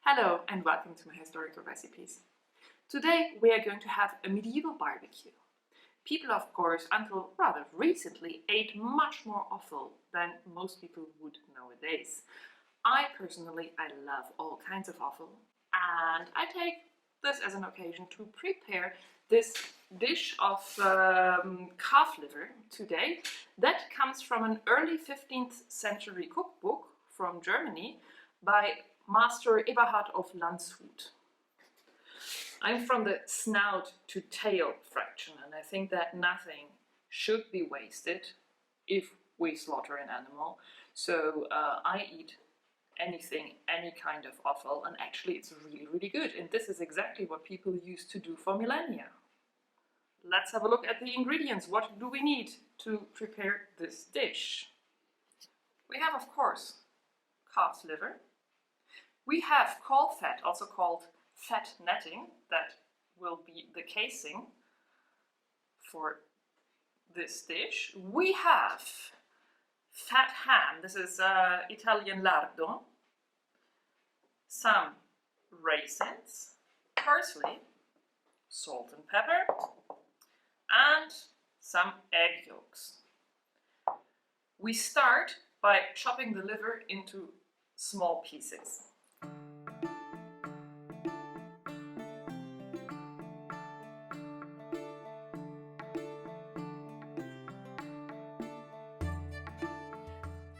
Hello and welcome to my historical recipes. Today we are going to have a medieval barbecue. People, of course, until rather recently ate much more offal than most people would nowadays. I personally love all kinds of offal, and I take this as an occasion to prepare this dish of calf liver today. That comes from an early 15th century cookbook from Germany by Master Eberhard of Landshut. I'm from the snout to tail fraction, and I think that nothing should be wasted if we slaughter an animal. So I eat anything, any kind of offal, and actually it's really good. And this is exactly what people used to do for millennia. Let's have a look at the ingredients. What do we need to prepare this dish? We have, of course, calf's liver. We have caul fat, also called fat netting, that will be the casing for this dish. We have fat ham, this is Italian lardo, some raisins, parsley, salt and pepper, and some egg yolks. We start by chopping the liver into small pieces.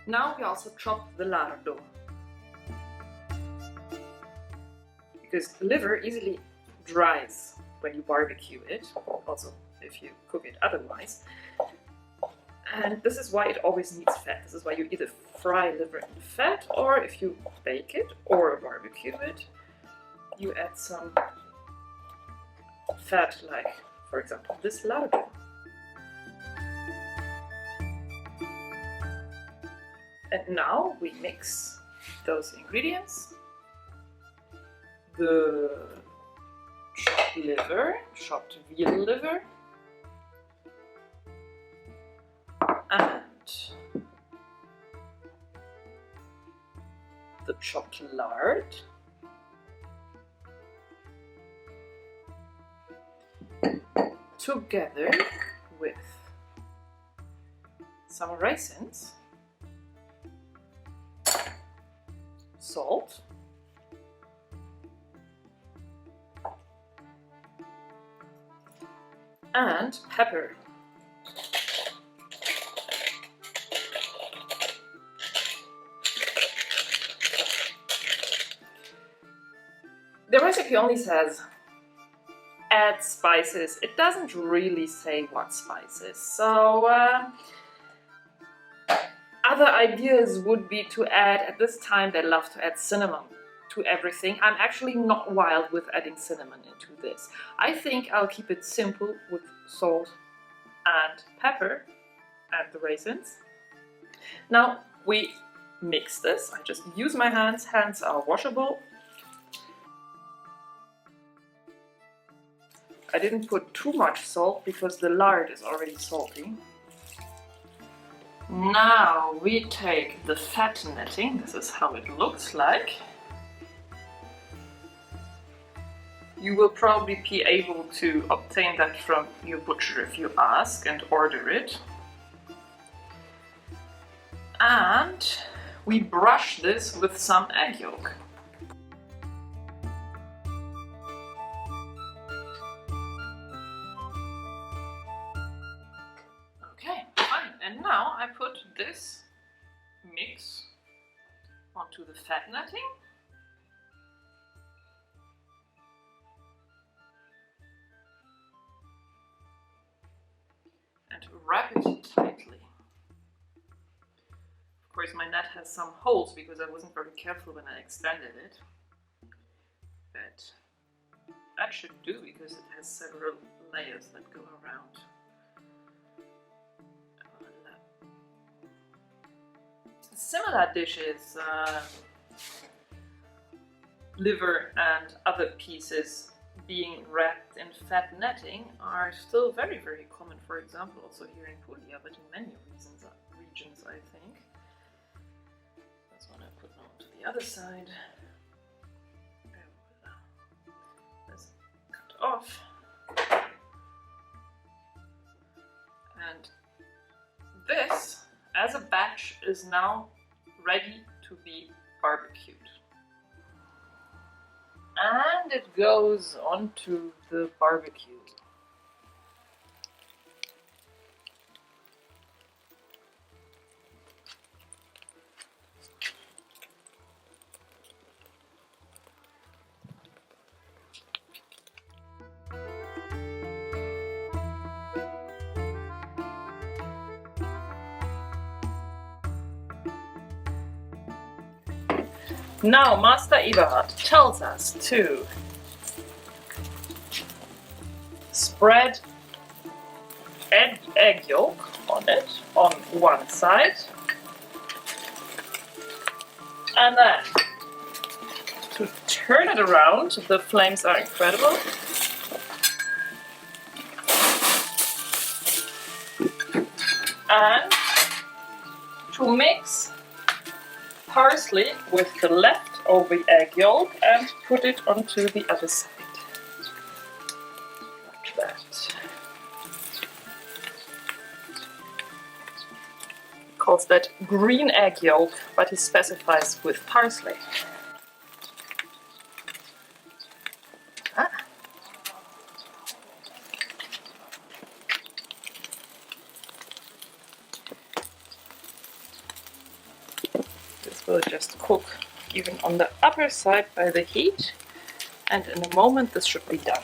Now we also chop the lardo, because the liver easily dries when you barbecue it, also if you cook it otherwise. And this is why it always needs fat. This is why you either fry liver in fat, or if you bake it or barbecue it, you add some fat, like for example this lardo. And now we mix those ingredients, the chopped liver, chopped veal liver, and the chopped lard, together with some raisins, salt, and pepper. The recipe only says add spices. It doesn't really say what spices. So other ideas would be to add, at this time they love to add cinnamon to everything. I'm actually not wild with adding cinnamon into this. I think I'll keep it simple with salt and pepper and the raisins. Now we mix this. I just use my hands. Hands are washable. I didn't put too much salt because the lard is already salty. Now we take the fat netting. This is how it looks like. You will probably be able to obtain that from your butcher if you ask and order it. And we brush this with some egg yolk. Okay, fine. And now I put this mix onto the fat netting. And wrap it tightly. Of course, my net has some holes because I wasn't very careful when I extended it. But that should do because it has several layers that go around. Similar dishes, liver and other pieces being wrapped in fat netting, are still very common, for example also here in Puglia, but in many regions I think. That's what I put on to the other side. off. And this, as a batch, is now ready to be barbecued. And it goes onto the barbecue. Now Master Eberhard tells us to spread egg yolk on it on one side, and then to turn it around. The flames are incredible. And to mix parsley with the leftover egg yolk and put it onto the other side. Like that. He calls that green egg yolk, but he specifies with parsley. Will just cook even on the upper side by the heat, and in a moment this should be done.